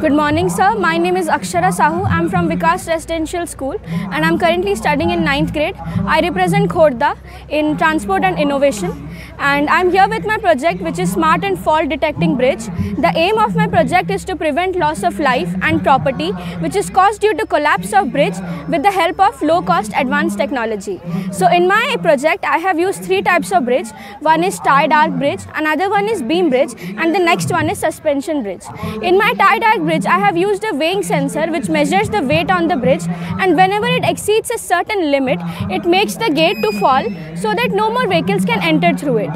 Good morning, sir. My name is Akshara Sahu. I am from Vikas Residential School and I am currently studying in 9th grade. I represent Khordha in Transport and Innovation, and I am here with my project, which is Smart and Fault Detecting Bridge. The aim of my project is to prevent loss of life and property which is caused due to collapse of bridge with the help of low-cost advanced technology. So in my project, I have used 3 types of bridge. One is tied arch bridge, another one is beam bridge, and the next one is suspension bridge. In my tied arch bridge, I have used a weighing sensor which measures the weight on the bridge, and whenever it exceeds a certain limit, it makes the gate to fall so that no more vehicles can enter through it.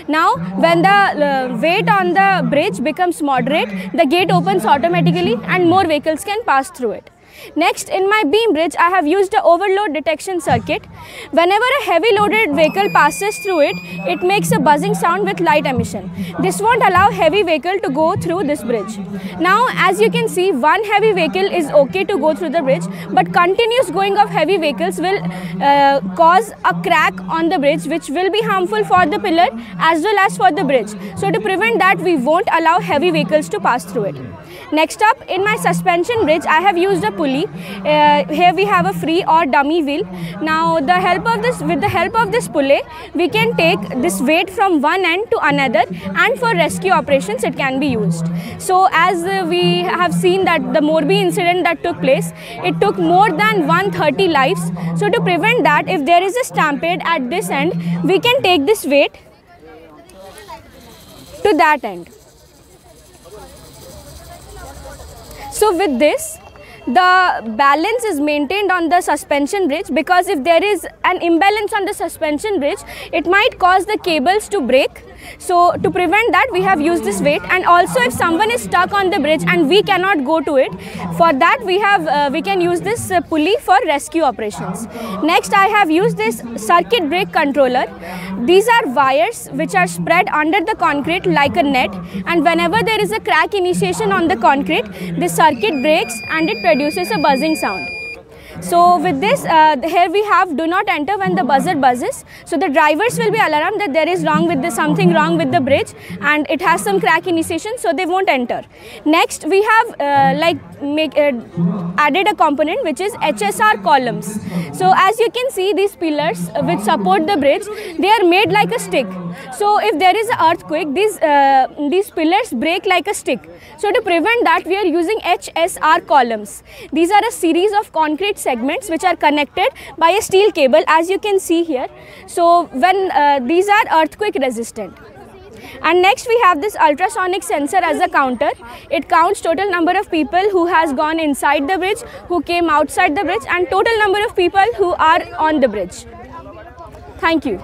Now, when the weight on the bridge becomes moderate, the gate opens automatically and more vehicles can pass through it. Next, in my beam bridge, I have used the overload detection circuit. Whenever a heavy loaded vehicle passes through it, it makes a buzzing sound with light emission. This won't allow heavy vehicle to go through this bridge. Now, as you can see, one heavy vehicle is okay to go through the bridge, but continuous going of heavy vehicles will cause a crack on the bridge, which will be harmful for the pillar as well as for the bridge. So to prevent that, we won't allow heavy vehicles to pass through it. Next up, in my suspension bridge, I have used a pulley. Here we have a free or dummy wheel. Now, with the help of this pulley, we can take this weight from one end to another, and for rescue operations it can be used. So as we have seen that the Morbi incident that took place, it took more than 130 lives. So to prevent that, if there is a stampede at this end, we can take this weight to that end. So with this, the balance is maintained on the suspension bridge, because if there is an imbalance on the suspension bridge, it might cause the cables to break. So to prevent that, we have used this weight. And also, if someone is stuck on the bridge and we cannot go to it, for that we can use this pulley for rescue operations. Next, I have used this circuit brake controller. These are wires which are spread under the concrete like a net, and whenever there is a crack initiation on the concrete, the circuit breaks and it produces a buzzing sound. So with this, here we have do not enter when the buzzer buzzes. So the drivers will be alarmed that there is something wrong with the bridge and it has some crack initiation, so they won't enter. Next, we have added a component which is HSR columns. So as you can see, these pillars which support the bridge, they are made like a stick. So if there is an earthquake, these pillars break like a stick. So to prevent that, we are using HSR columns. These are a series of concrete segments which are connected by a steel cable, as you can see here. So when these are earthquake resistant. And next, we have this ultrasonic sensor as a counter. It counts total number of people who has gone inside the bridge, who came outside the bridge, and total number of people who are on the bridge. Thank you.